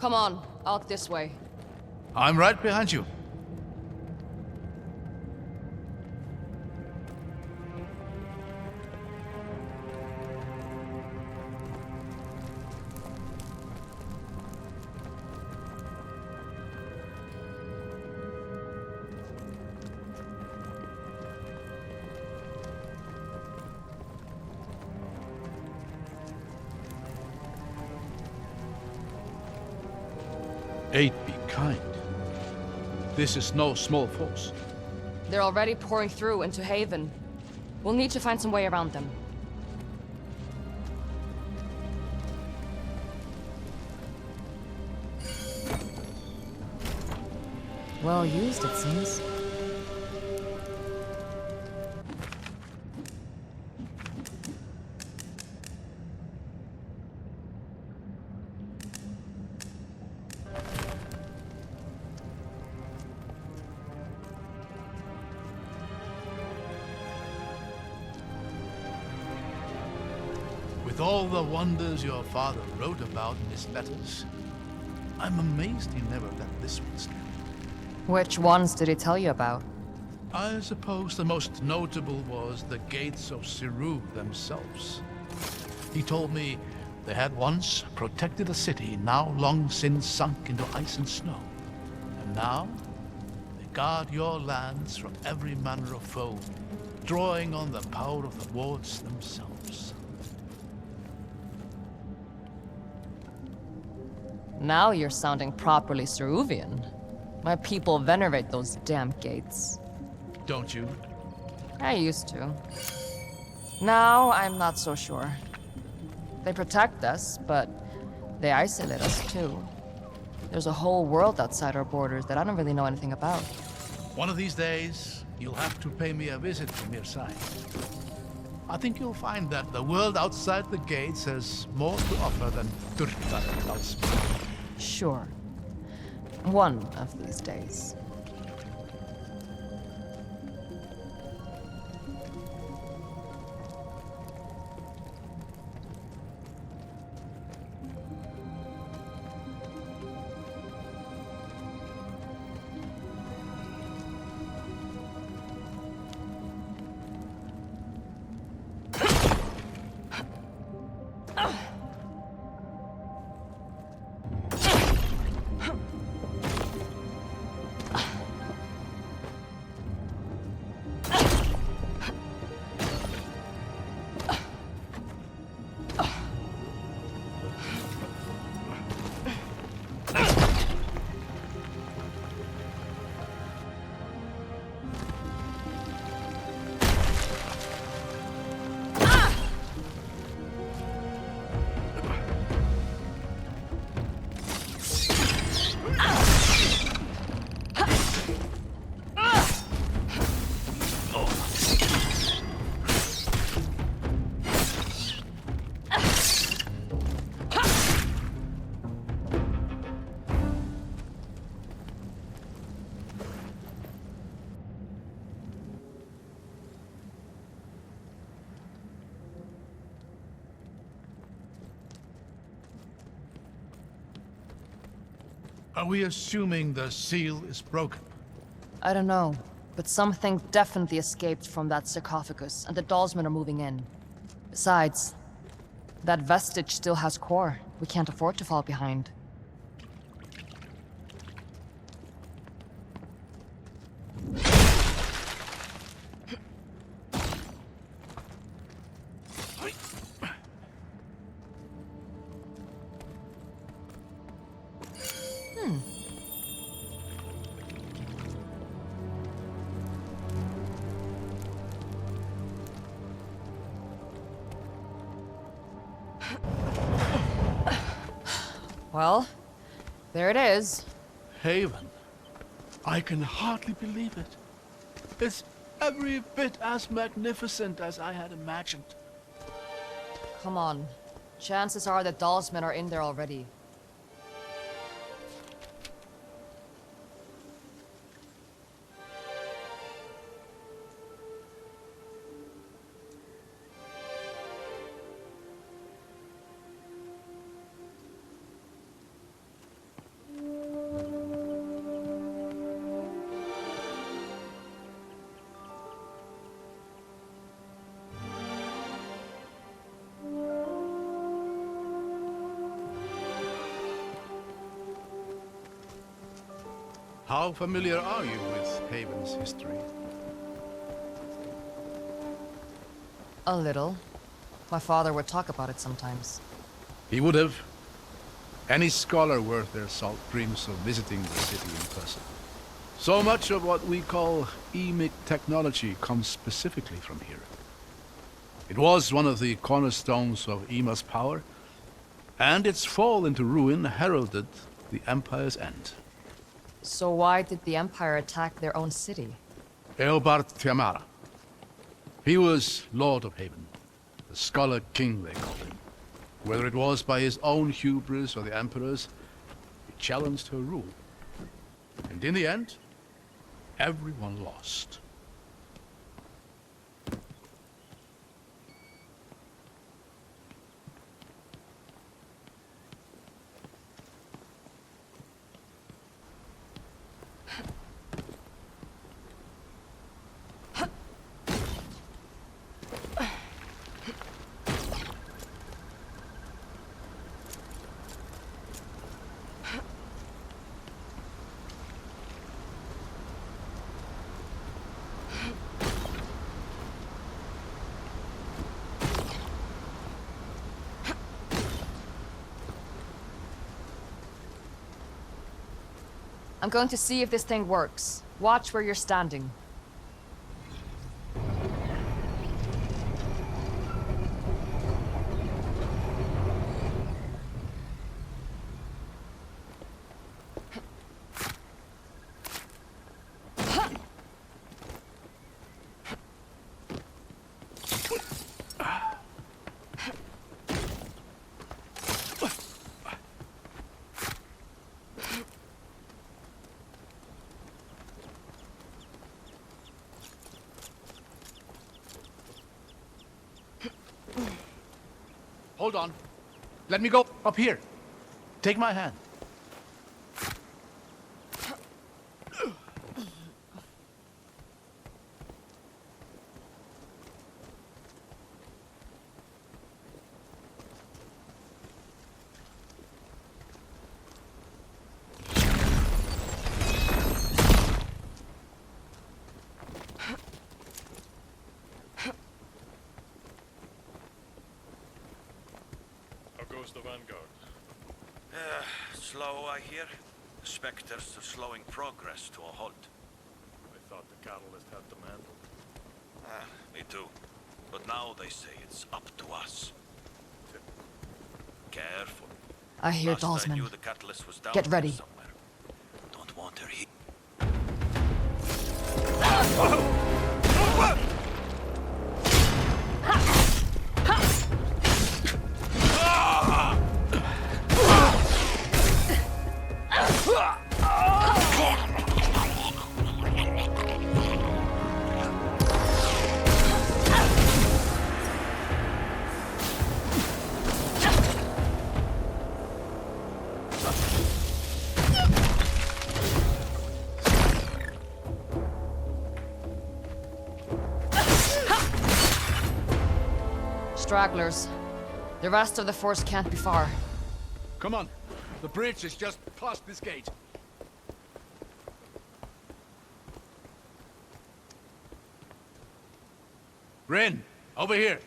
Come on, out this way. I'm right behind you. Aid be kind. This is no small force. They're already pouring through into Haven. We'll need to find some way around them. Well used, it seems. With all the wonders your father wrote about in his letters, I'm amazed he never let this one slip. Which ones did he tell you about? I suppose the most notable was the gates of Siru themselves. He told me they had once protected a city now long since sunk into ice and snow. And now, they guard your lands from every manner of foe, drawing on the power of the wards themselves. Now you're sounding properly Ceruvian. My people venerate those damn gates. Don't you? I used to. Now I'm not so sure. They protect us, but they isolate us too. There's a whole world outside our borders that I don't really know anything about. One of these days, you'll have to pay me a visit from your side. I think you'll find that the world outside the gates has more to offer than Turta tells me. Sure. One of these days. Are we assuming the seal is broken? I don't know, but something definitely escaped from that sarcophagus, and the Dalsmen are moving in. Besides, that vestige still has core. We can't afford to fall behind. Well, there it is. Haven. I can hardly believe it. It's every bit as magnificent as I had imagined. Come on. Chances are the Dalsmen are in there already. How familiar are you with Haven's history? A little. My father would talk about it sometimes. He would have. Any scholar worth their salt dreams of visiting the city in person. So much of what we call emic technology comes specifically from here. It was one of the cornerstones of Aema's power, and its fall into ruin heralded the Empire's end. So why did the Empire attack their own city? Eobard Tiamara. He was Lord of Haven, the Scholar King they called him. Whether it was by his own hubris or the Emperor's, he challenged her rule. And in the end, everyone lost. I'm going to see if this thing works. Watch where you're standing. Hold on. Let me go up here. Take my hand. The vanguard. Slow, I hear. The specters are slowing progress to a halt. I thought the catalyst had them handled. Me too. But now they say it's up to us. Careful. I hear Last I Dalsman. knew the catalyst was down Get ready. there somewhere. Don't want her here. Stragglers. The rest of the force can't be far. Come on. The bridge is just past this gate. Rin, over here.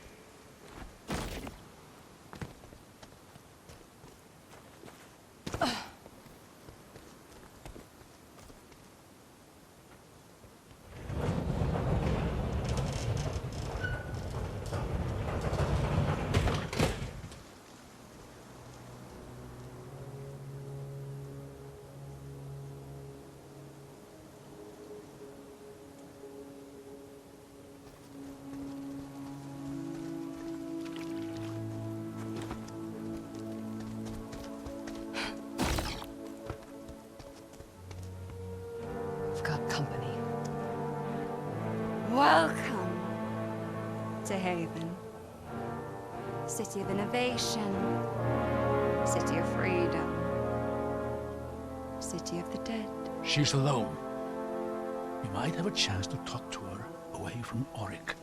Got company. Welcome to Haven. City of innovation. City of freedom. City of the dead. She's alone. You might have a chance to talk to her away from Auric.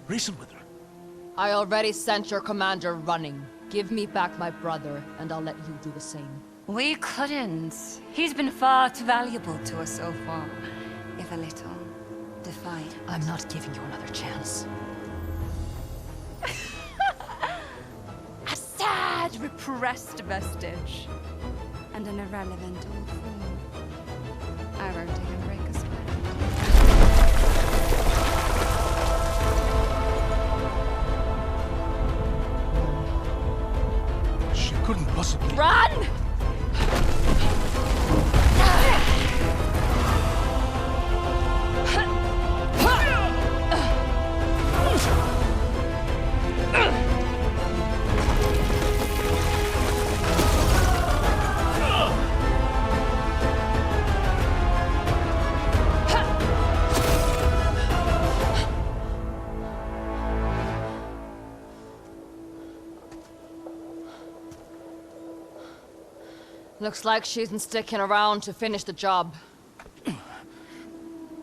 Reason with her. I already sent your commander running. Give me back my brother, and I'll let you do the same. We couldn't. He's been far too valuable to us so far. If a little defiant. I'm not giving you another chance. A sad, repressed vestige. And an irrelevant old fool. I won't even break a sweat. She couldn't possibly... Run! Looks like she isn't sticking around to finish the job.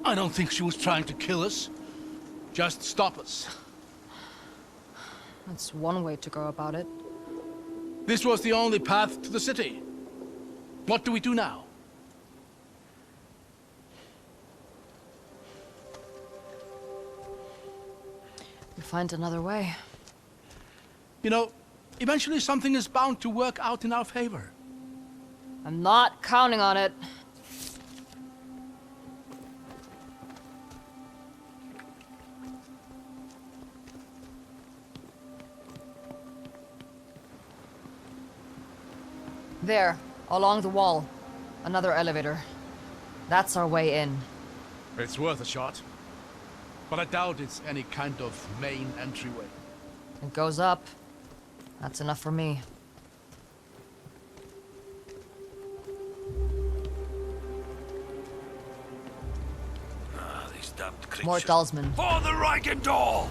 I don't think she was trying to kill us. Just stop us. That's one way to go about it. This was the only path to the city. What do we do now? We find another way. You know, eventually something is bound to work out in our favor. I'm not counting on it. There, along the wall. Another elevator. That's our way in. It's worth a shot. But I doubt it's any kind of main entryway. It goes up. That's enough for me. These damned creatures. More talisman. For the Reichendall!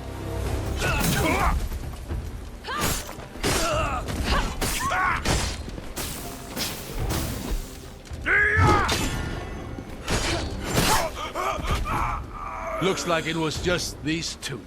Looks like it was just these two.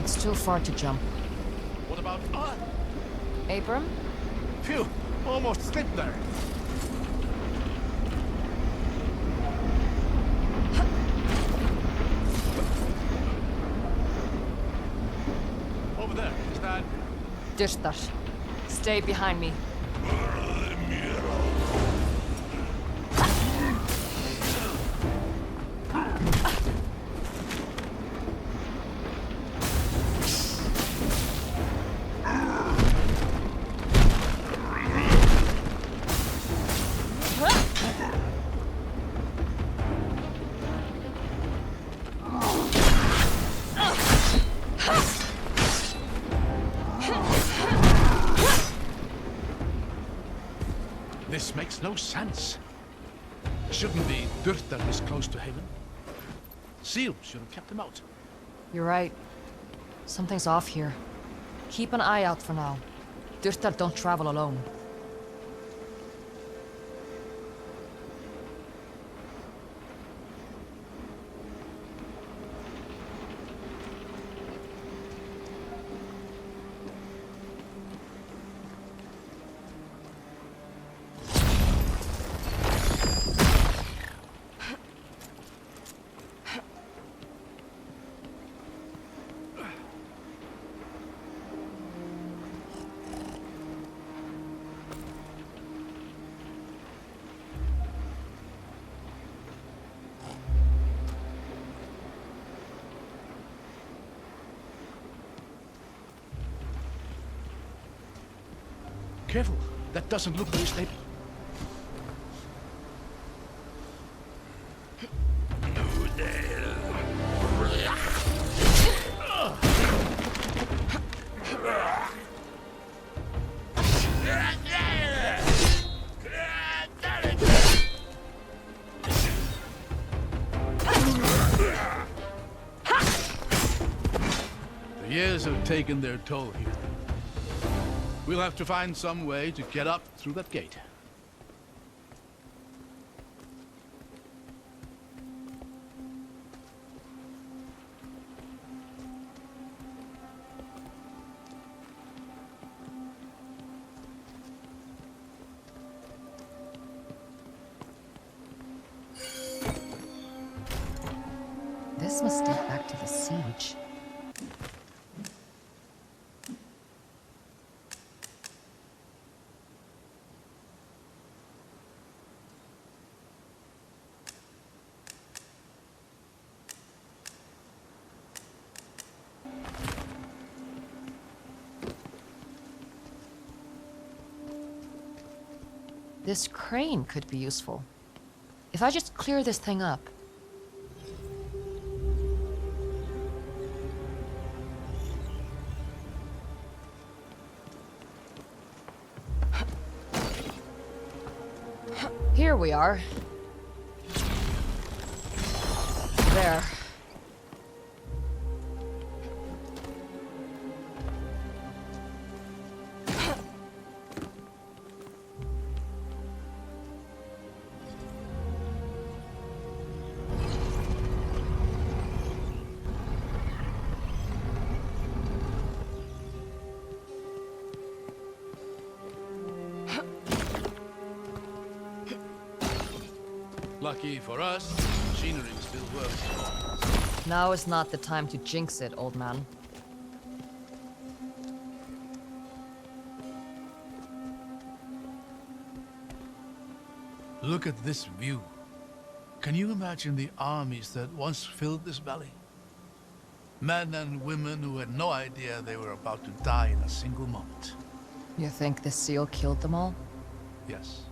It's too far to jump. What about... Abram? Phew! Almost slipped there. Over there, is that... Dishtar. Stay behind me. This makes no sense. Shouldn't be Dürter this close to Haven. Seal should have kept him out. You're right. Something's off here. Keep an eye out for now. Dürter don't travel alone. Careful, that doesn't look very stable. The years have taken their toll here. We'll have to find some way to get up through that gate. This must date back to the siege. This crane could be useful. If I just clear this thing up. Here we are. There. Lucky for us, machinery still works. Now is not the time to jinx it, old man. Look at this view. Can you imagine the armies that once filled this valley? Men and women who had no idea they were about to die in a single moment. You think the seal killed them all? Yes.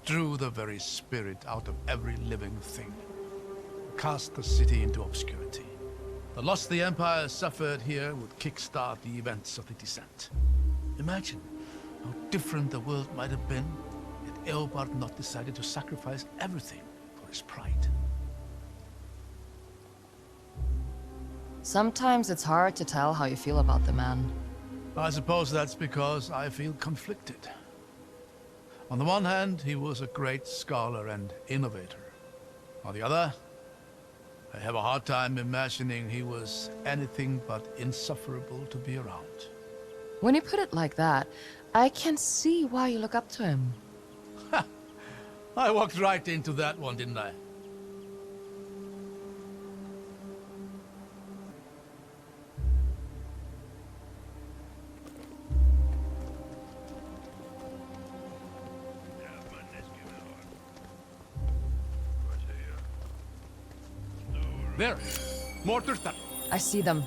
Drew the very spirit out of every living thing. Cast the city into obscurity. The loss the Empire suffered here would kickstart the events of the descent. Imagine how different the world might have been if Eobard not decided to sacrifice everything for his pride. Sometimes it's hard to tell how you feel about the man. I suppose that's because I feel conflicted. On the one hand, he was a great scholar and innovator. On the other, I have a hard time imagining he was anything but insufferable to be around. When you put it like that, I can see why you look up to him. I walked right into that one, didn't I? There! Mortars that. I see them.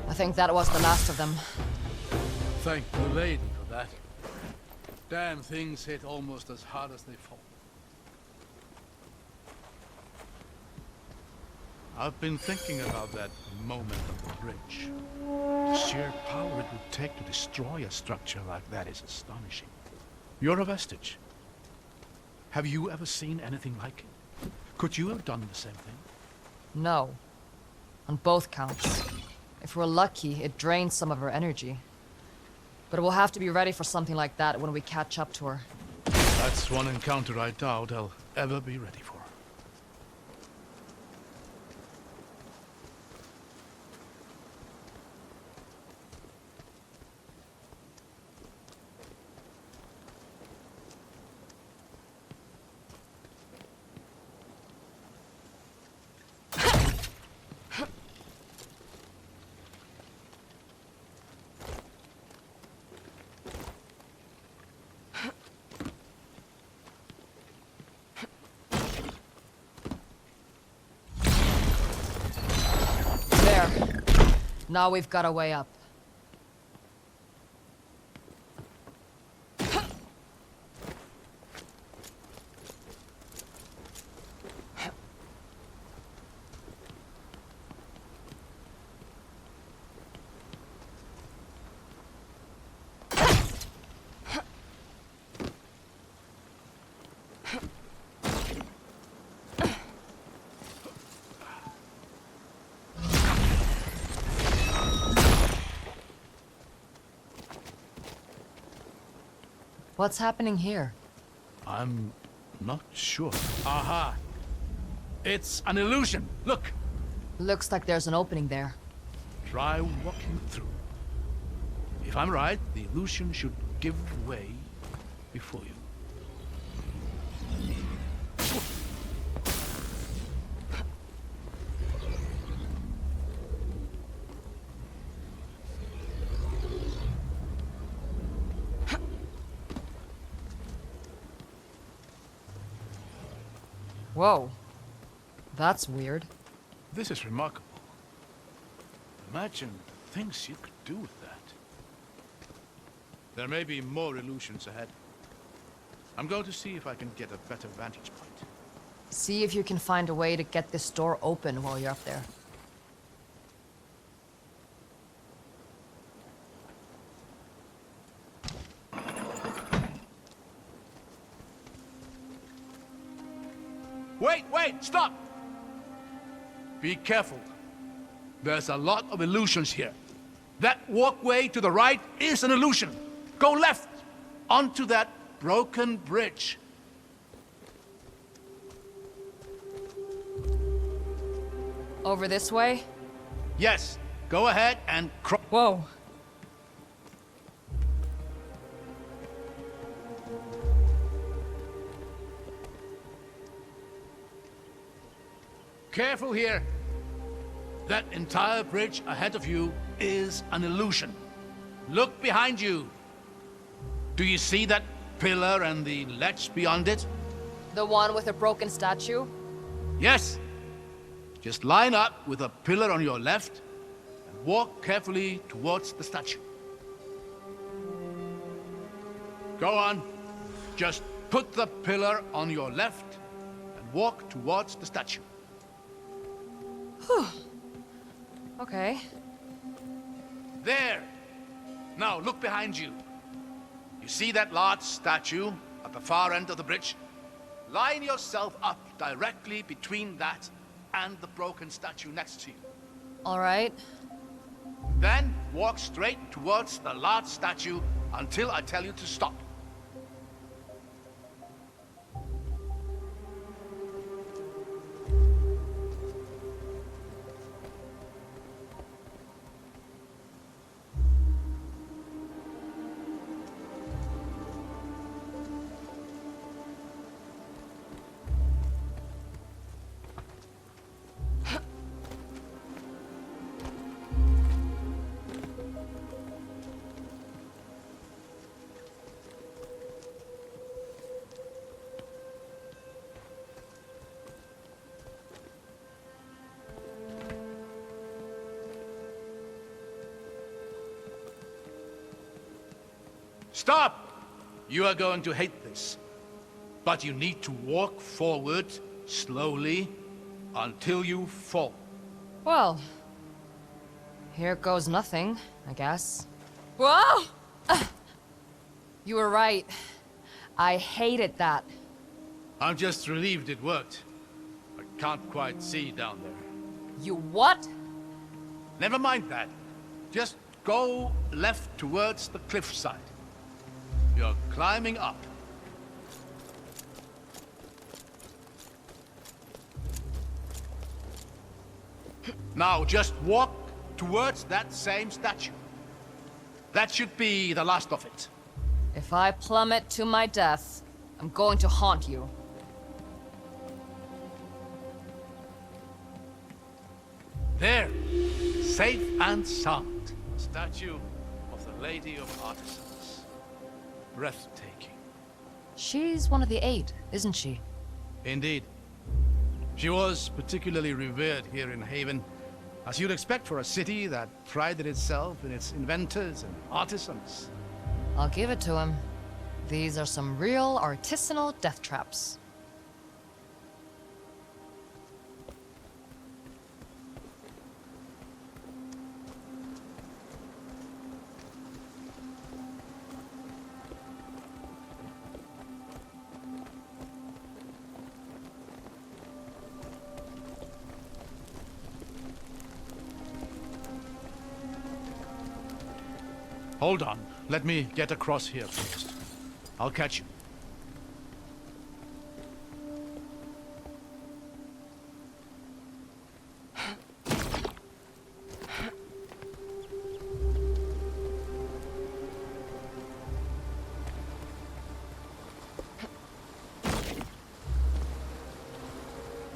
I think that was the last of them. Thank the lady for that. Damn things hit almost as hard as they fall. I've been thinking about that moment of the bridge. The sheer power it would take to destroy a structure like that is astonishing. You're a vestige. Have you ever seen anything like it? Could you have done the same thing? No. On both counts. If we're lucky, it drains some of her energy. But we'll have to be ready for something like that when we catch up to her. That's one encounter I doubt I'll ever be ready for. Now we've got a way up. What's happening here? I'm not sure. Aha! It's an illusion! Look! Looks like there's an opening there. Try walking through. If I'm right, the illusion should give way before you. Whoa. That's weird. This is remarkable. Imagine the things you could do with that. There may be more illusions ahead. I'm going to see if I can get a better vantage point. See if you can find a way to get this door open while you're up there. Wait, stop! Be careful. There's a lot of illusions here. That walkway to the right is an illusion. Go left, onto that broken bridge. Over this way? Yes, go ahead and cross. Whoa. Careful here. That entire bridge ahead of you is an illusion. Look behind you. Do you see that pillar and the ledge beyond it? The one with a broken statue? Yes. Just line up with a pillar on your left and walk carefully towards the statue. Go on. Just put the pillar on your left and walk towards the statue. Whew. Okay. There! Now look behind you. You see that large statue at the far end of the bridge? Line yourself up directly between that and the broken statue next to you. All right. Then walk straight towards the large statue until I tell you to stop. Stop! You are going to hate this. But you need to walk forward slowly until you fall. Well, here goes nothing, I guess. Whoa! You were right. I hated that. I'm just relieved it worked. I can't quite see down there. You what? Never mind that. Just go left towards the cliffside. You're climbing up. Now just walk towards that same statue. That should be the last of it. If I plummet to my death, I'm going to haunt you. There, safe and sound. Statue of the Lady of Artisans. Breathtaking. She's one of the 8, isn't she? Indeed. She was particularly revered here in Haven, as you'd expect for a city that prided itself in its inventors and artisans. I'll give it to him. These are some real artisanal death traps. Hold on. Let me get across here first. I'll catch you.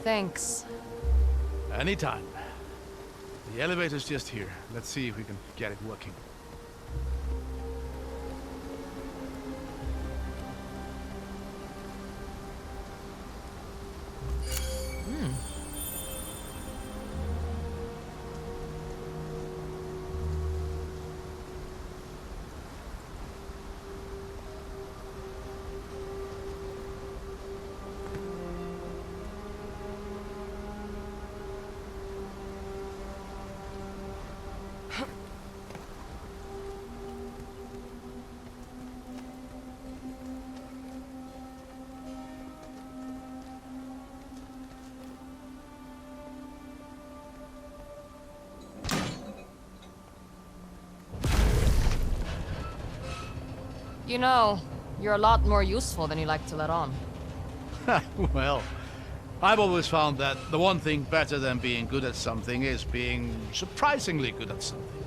Thanks. Anytime. The elevator's just here. Let's see if we can get it working. You know, you're a lot more useful than you like to let on. Well, I've always found that the one thing better than being good at something is being surprisingly good at something.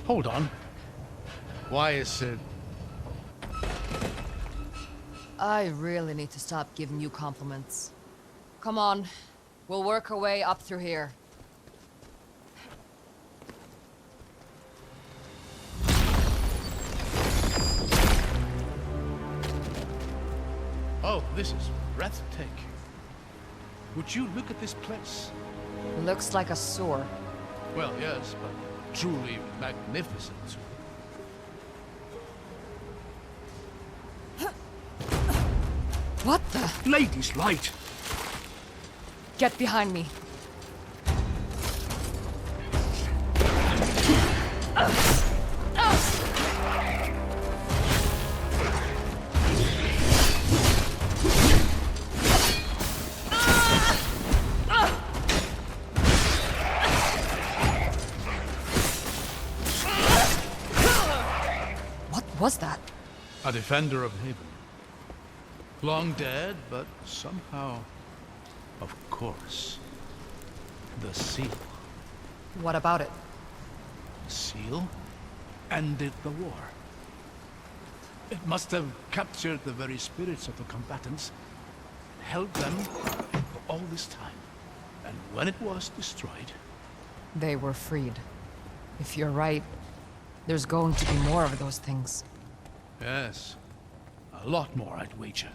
Hold on. Why is it... I really need to stop giving you compliments. Come on, we'll work our way up through here. Oh, this is breathtaking. Would you look at this place? Looks like a sewer. Well, yes, but truly magnificent. What the? Ladies' light! Get behind me. What was that? A defender of Haven. Long dead, but somehow, of course, the seal. What about it? The seal ended the war. It must have captured the very spirits of the combatants, held them for all this time. And when it was destroyed... They were freed. If you're right, there's going to be more of those things. Yes, a lot more, I'd wager.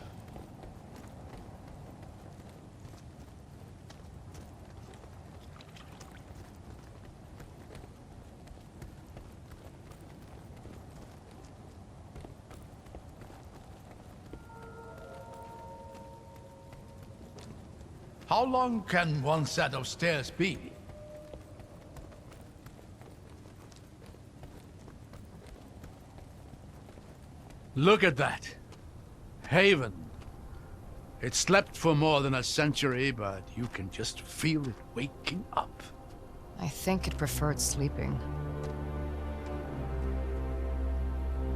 How long can one set of stairs be? Look at that. Haven. It slept for more than a century, but you can just feel it waking up. I think it preferred sleeping.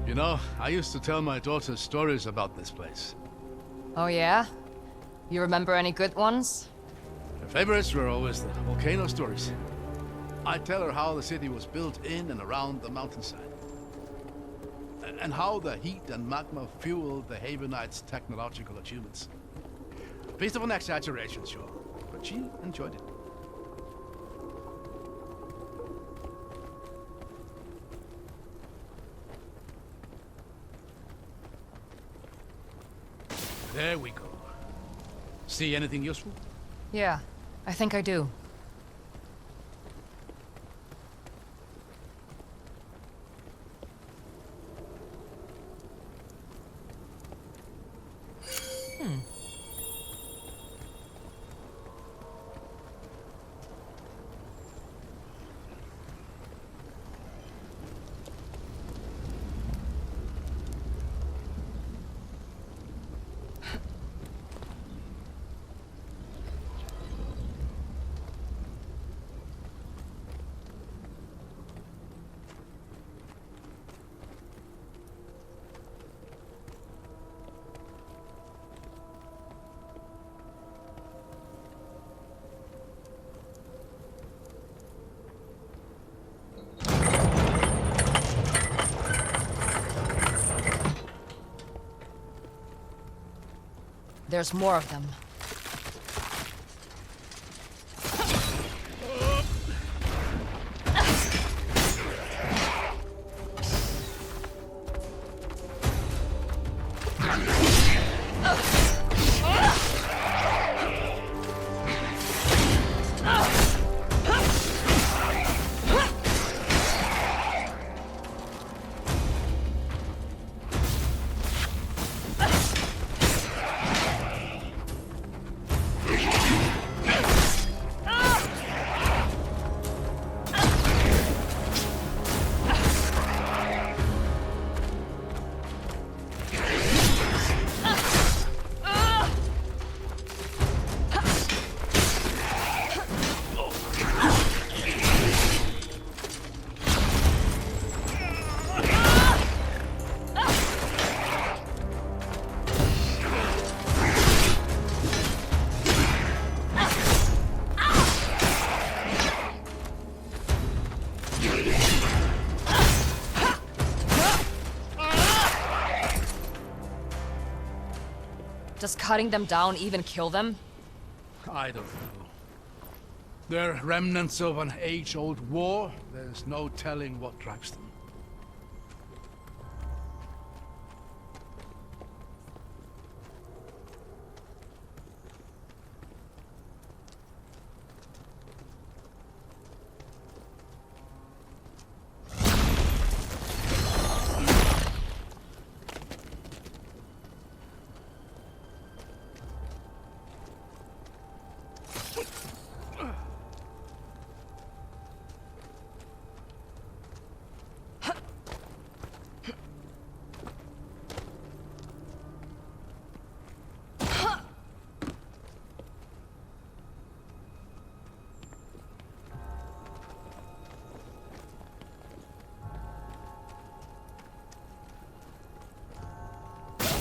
You know, I used to tell my daughters stories about this place. Oh yeah? You remember any good ones? Her favorites were always the volcano stories. I'd tell her how the city was built in and around the mountainside. And how the heat and magma fueled the Havenites' technological achievements. A piece of an exaggeration, sure, but she enjoyed it. There we go. See anything useful? Yeah, I think I do. There's more of them. Does cutting them down even kill them? I don't know. They're remnants of an age-old war. There's no telling what drives them.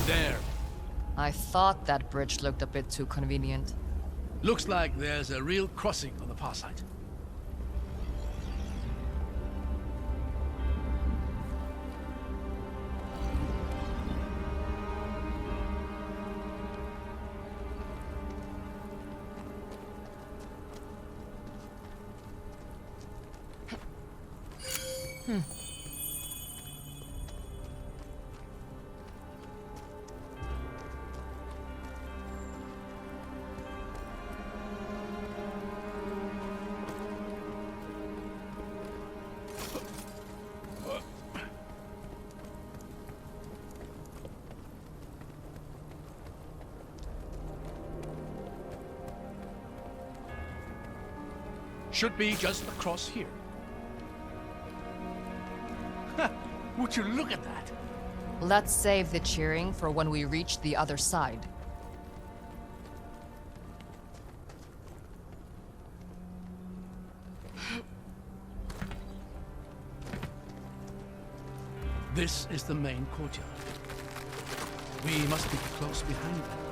There. I thought that bridge looked a bit too convenient. Looks like there's a real crossing on the far side. Should be just across here. Ha! Would you look at that? Let's save the cheering for when we reach the other side. This is the main courtyard. We must be close behind them.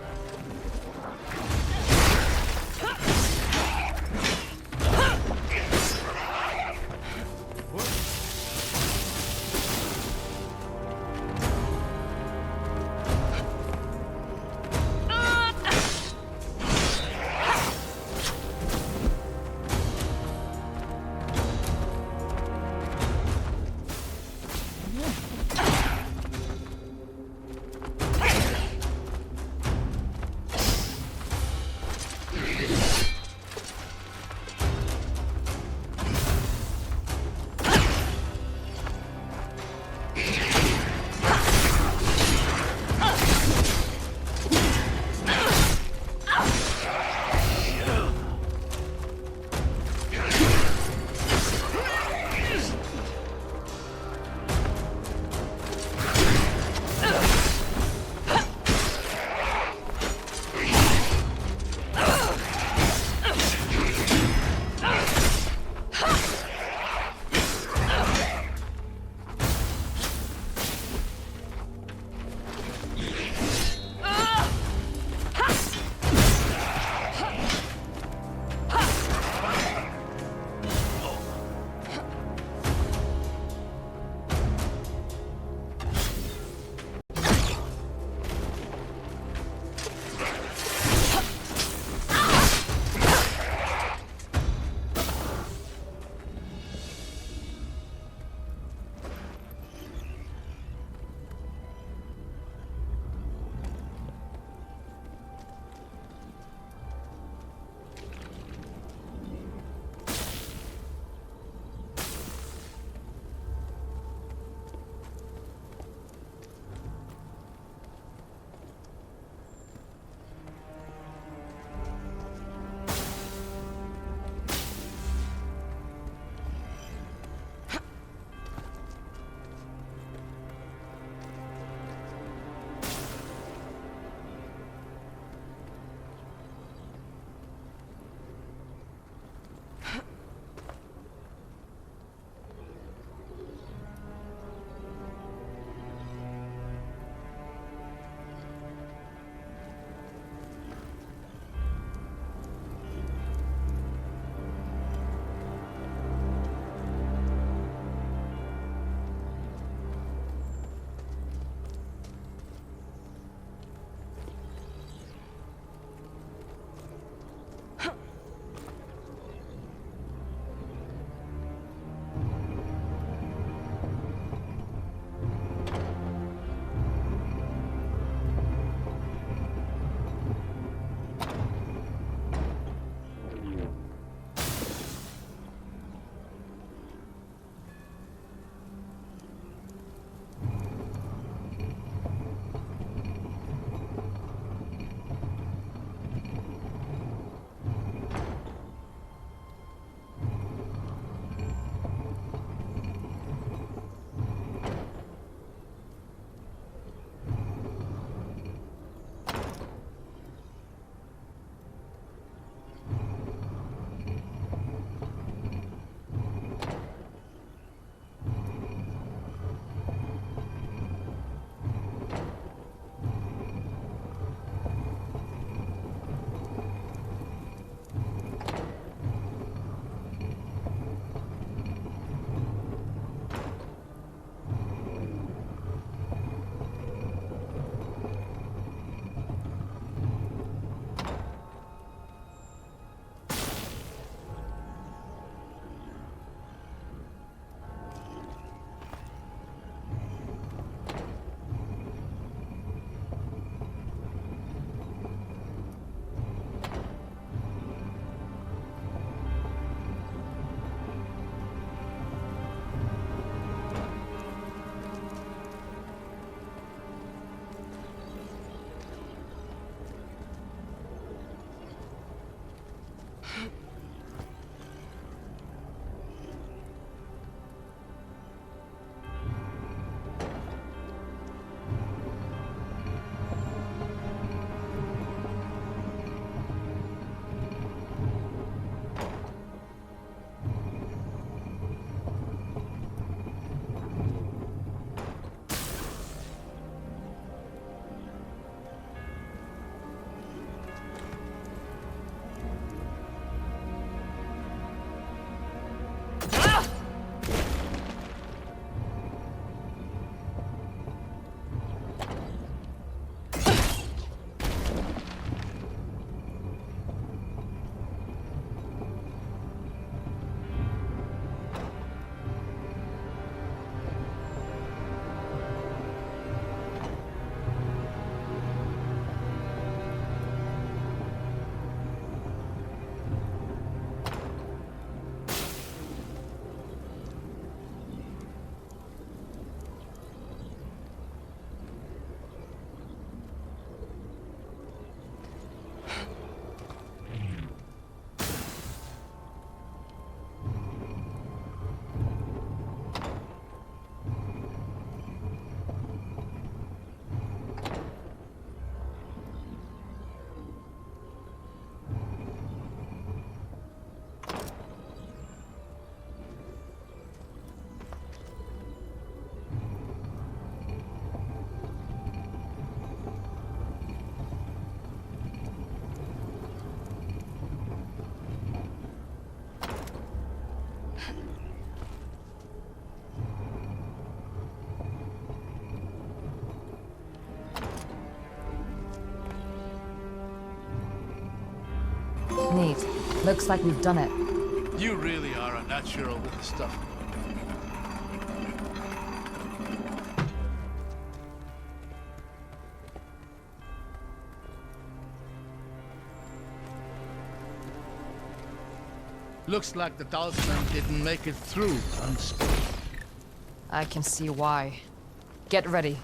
Neat. Looks like we've done it. You really are a natural with the stuff. Looks like the talisman didn't make it through unscathed. I can see why. Get ready.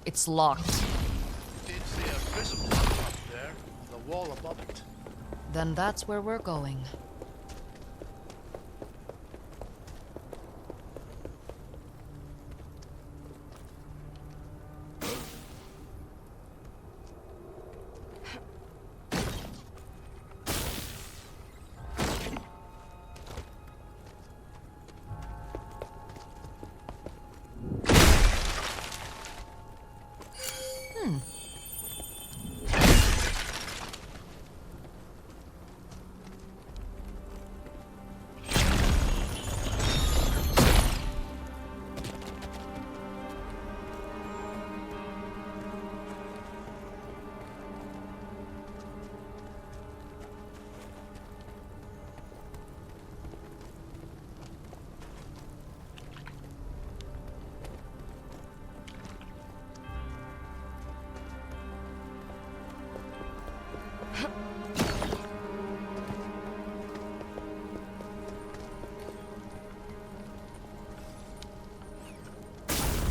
It's locked. Did see a visible one up there on the wall above it. Then that's where we're going.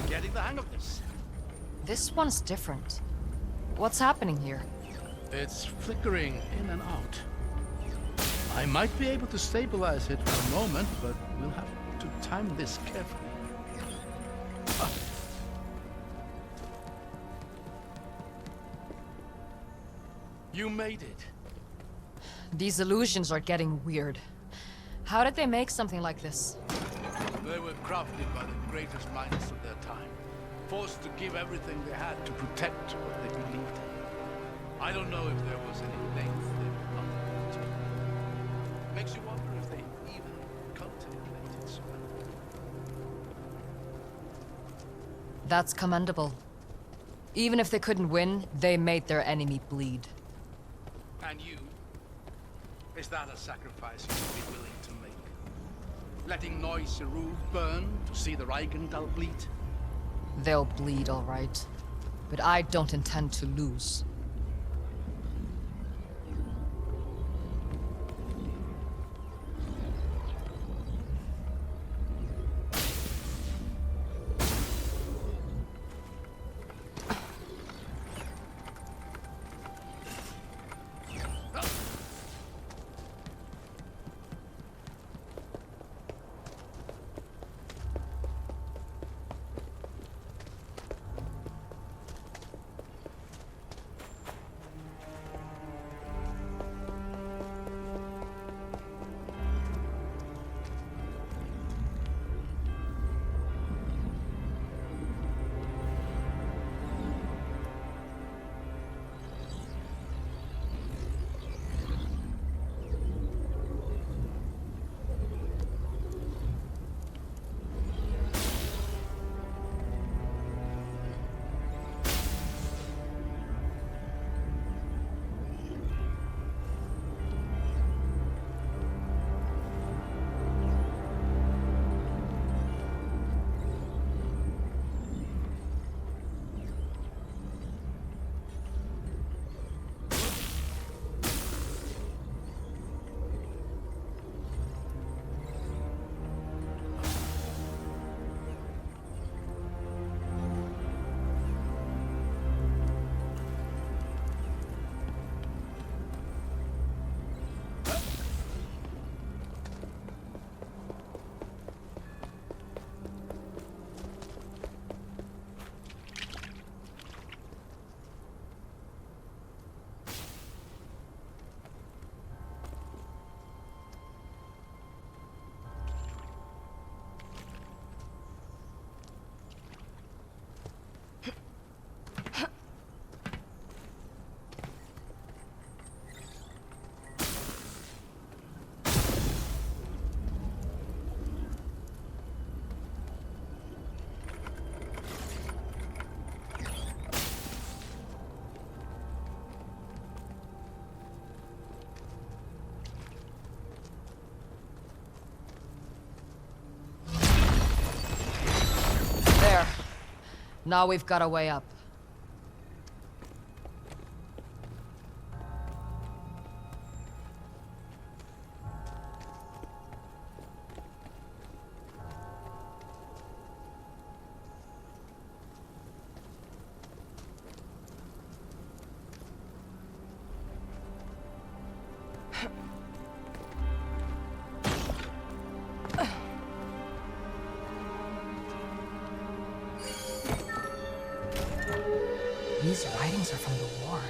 Getting the hang of this. This one's different. What's happening here? It's flickering in and out. I might be able to stabilize it for a moment, but we'll have to time this carefully. Ah. You made it. These illusions are getting weird. How did they make something like this? They were crafted by the greatest minds of their time, forced to give everything they had to protect what they believed in. I don't know if there was any length they were not to. Makes you wonder if they even contemplated surrender. That's commendable. Even if they couldn't win, they made their enemy bleed. And you? Is that a sacrifice you'd be willing to make? Letting Seru burn to see the Reichenthal bleed? They'll bleed, all right. But I don't intend to lose. Now we've got a way up. These writings are from the war.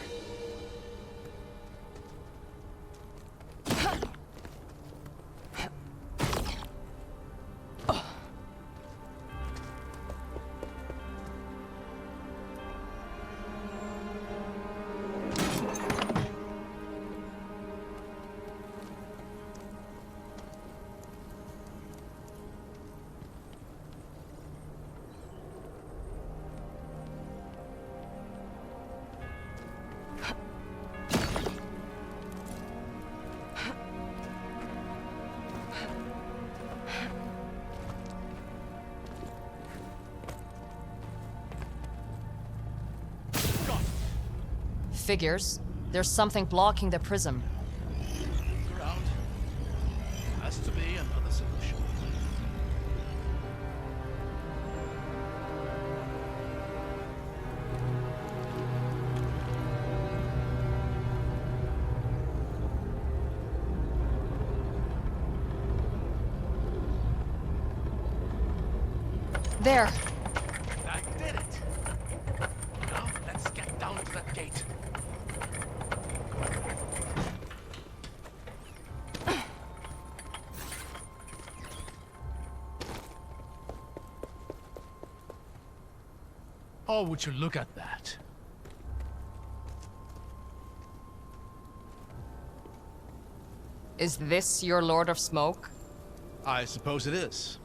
Figures. There's something blocking the prism. Around. Has to be another solution. There. That did it. Now let's get down to that gate. Oh, would you look at that? Is this your Lord of Smoke? I suppose it is.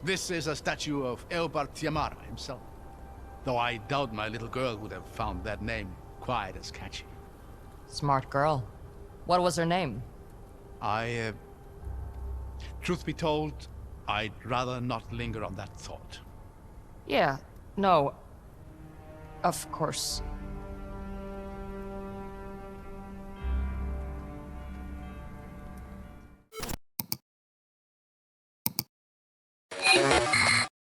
This is a statue of Tiamara himself. Though I doubt my little girl would have found that name quite as catchy. Smart girl. What was her name? Truth be told, I'd rather not linger on that thought. Yeah, no. Of course.